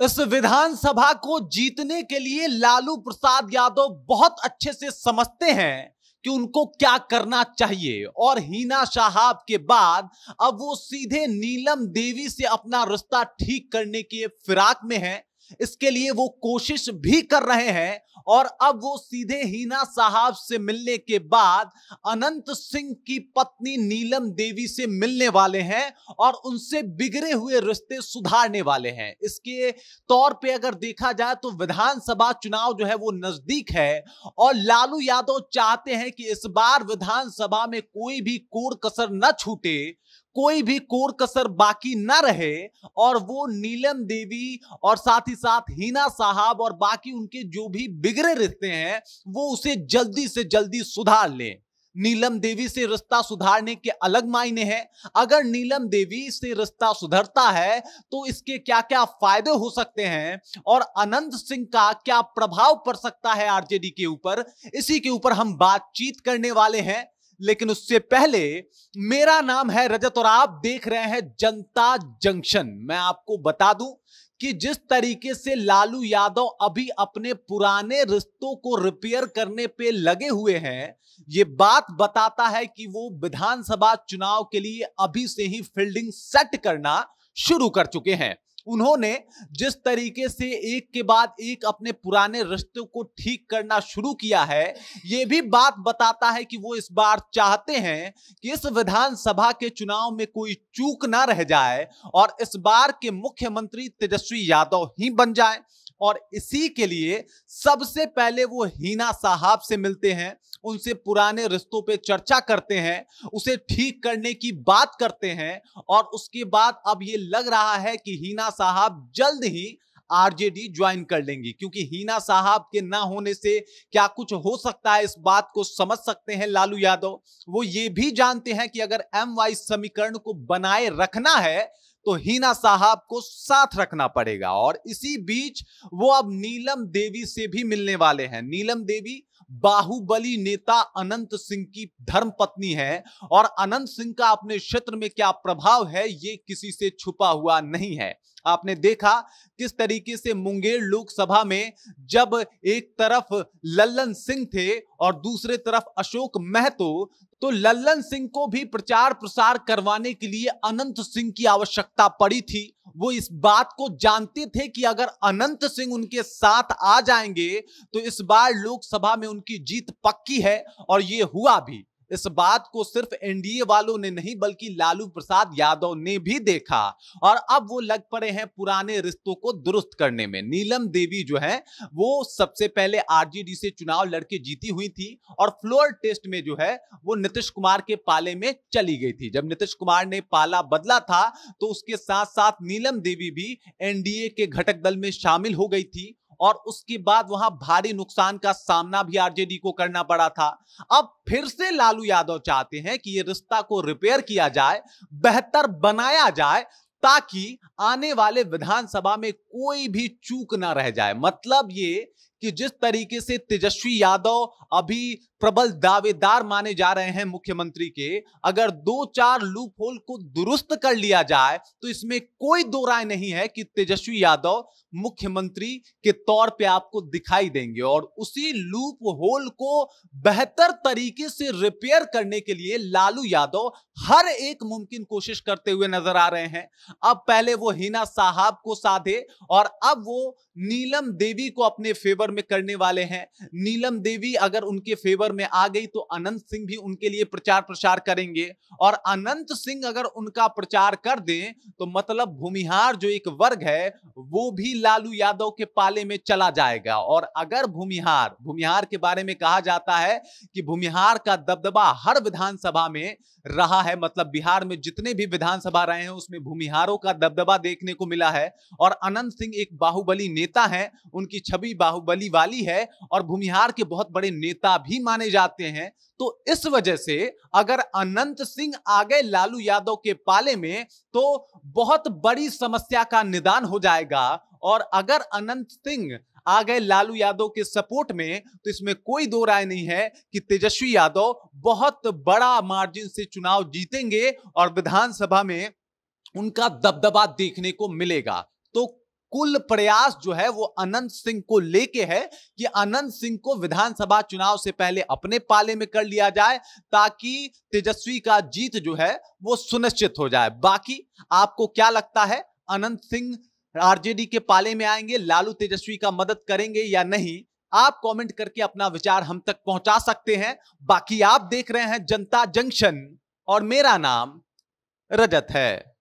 इस विधानसभा को जीतने के लिए लालू प्रसाद यादव बहुत अच्छे से समझते हैं कि उनको क्या करना चाहिए और हिना साहब के बाद अब वो सीधे नीलम देवी से अपना रिश्ता ठीक करने की फिराक में हैं। इसके लिए वो कोशिश भी कर रहे हैं और अब वो सीधे हिना साहब से मिलने के बाद अनंत सिंह की पत्नी नीलम देवी से मिलने वाले हैं और उनसे बिगड़े हुए रिश्ते सुधारने वाले हैं। इसके तौर पे अगर देखा जाए तो विधानसभा चुनाव जो है वो नजदीक है और लालू यादव चाहते हैं कि इस बार विधानसभा में कोई भी कोर कसर न छूटे, कोई भी कोर कसर बाकी ना रहे और वो नीलम देवी और साथ ही साथ हिना साहब और बाकी उनके जो भी बिगड़े रिश्ते हैं वो उसे जल्दी से जल्दी सुधार लें। नीलम देवी से रिश्ता सुधारने के अलग मायने हैं। अगर नीलम देवी से रिश्ता सुधरता है तो इसके क्या क्या फायदे हो सकते हैं और अनंत सिंह का क्या प्रभाव पड़ सकता है आरजेडी के ऊपर, इसी के ऊपर हम बातचीत करने वाले हैं। लेकिन उससे पहले मेरा नाम है रजत और आप देख रहे हैं जनता जंक्शन। मैं आपको बता दूं कि जिस तरीके से लालू यादव अभी अपने पुराने रिश्तों को रिपेयर करने पे लगे हुए हैं, ये बात बताता है कि वो विधानसभा चुनाव के लिए अभी से ही फील्डिंग सेट करना शुरू कर चुके हैं। उन्होंने जिस तरीके से एक के बाद एक अपने पुराने रिश्तों को ठीक करना शुरू किया है, यह भी बात बताता है कि वो इस बार चाहते हैं कि इस विधानसभा के चुनाव में कोई चूक ना रह जाए और इस बार के मुख्यमंत्री तेजस्वी यादव ही बन जाएं। और इसी के लिए सबसे पहले वो हिना साहब से मिलते हैं, उनसे पुराने रिश्तों पे चर्चा करते हैं, उसे ठीक करने की बात करते हैं और उसके बाद अब ये लग रहा है कि हिना साहब जल्द ही आरजेडी ज्वाइन कर लेंगी, क्योंकि हिना साहब के ना होने से क्या कुछ हो सकता है इस बात को समझ सकते हैं लालू यादव। वो ये भी जानते हैं कि अगर एमवाई समीकरण को बनाए रखना है तो हिना साहब को साथ रखना पड़ेगा और इसी बीच वो अब नीलम देवी से भी मिलने वाले हैं। नीलम देवी बाहुबली नेता अनंत सिंह की धर्मपत्नी है और अनंत सिंह का अपने क्षेत्र में क्या प्रभाव है ये किसी से छुपा हुआ नहीं है। आपने देखा किस तरीके से मुंगेर लोकसभा में जब एक तरफ लल्लन सिंह थे और दूसरे तरफ अशोक महतो, तो लल्लन सिंह को भी प्रचार प्रसार करवाने के लिए अनंत सिंह की आवश्यकता पड़ी थी। वो इस बात को जानते थे कि अगर अनंत सिंह उनके साथ आ जाएंगे तो इस बार लोकसभा में उनकी जीत पक्की है और ये हुआ भी। इस बात को सिर्फ एनडीए वालों ने नहीं बल्कि लालू प्रसाद यादव ने भी देखा और अब वो लग पड़े हैं पुराने रिश्तों को दुरुस्त करने में। नीलम देवी जो है वो सबसे पहले आरजेडी से चुनाव लड़के जीती हुई थी और फ्लोर टेस्ट में जो है वो नीतीश कुमार के पाले में चली गई थी। जब नीतीश कुमार ने पाला बदला था तो उसके साथ साथ नीलम देवी भी एनडीए के घटक दल में शामिल हो गई थी और उसके बाद वहां भारी नुकसान का सामना भी आरजेडी को करना पड़ा था। अब फिर से लालू यादव चाहते हैं कि ये रिश्ता को रिपेयर किया जाए, बेहतर बनाया जाए ताकि आने वाले विधानसभा में कोई भी चूक ना रह जाए। मतलब ये कि जिस तरीके से तेजस्वी यादव अभी प्रबल दावेदार माने जा रहे हैं मुख्यमंत्री के, अगर 2-4 लूप होल को दुरुस्त कर लिया जाए तो इसमें कोई दो राय नहीं है कि तेजस्वी यादव मुख्यमंत्री के तौर पे आपको दिखाई देंगे और उसी लूप होल को बेहतर तरीके से रिपेयर करने के लिए लालू यादव हर एक मुमकिन कोशिश करते हुए नजर आ रहे हैं। अब पहले वो हिना साहब को साधे और अब वो नीलम देवी को अपने फेवर में करने वाले हैं। नीलम देवी अगर उनके फेवर में आ गई तो अनंत सिंह भी उनके लिए प्रचार प्रसार करेंगे और अनंत सिंह अगर उनका प्रचार कर दें तो मतलब भूमिहार जो एक वर्ग है वो भी लालू यादव के पाले में चला जाएगा। और अगर भूमिहार के बारे में कहा जाता है कि भूमिहार का दबदबा हर विधानसभा में रहा है, मतलब बिहार में जितने भी विधानसभा रहे हैं उसमें भूमिहारों का दबदबा देखने को मिला है और अनंत सिंह एक बाहुबली नेता है, उनकी छवि बाहुबली वाली है और भूमिहार के बहुत बड़े नेता भी माने जाते हैं। तो इस वजह से अगर अनंत सिंह आ गए लालू यादव के पाले में तो बहुत बड़ी समस्या का निदान हो जाएगा और अगर अनंत सिंह आ गए लालू यादव के सपोर्ट में तो इसमें कोई दो राय नहीं है कि तेजस्वी यादव बहुत बड़ा मार्जिन से चुनाव जीतेंगे और विधानसभा में उनका दबदबा देखने को मिलेगा। तो कुल प्रयास जो है वो अनंत सिंह को लेके है कि अनंत सिंह को विधानसभा चुनाव से पहले अपने पाले में कर लिया जाए ताकि तेजस्वी का जीत जो है वो सुनिश्चित हो जाए। बाकी आपको क्या लगता है, अनंत सिंह आरजेडी के पाले में आएंगे, लालू तेजस्वी का मदद करेंगे या नहीं? आप कमेंट करके अपना विचार हम तक पहुंचा सकते हैं। बाकी आप देख रहे हैं जनता जंक्शन और मेरा नाम रजत है।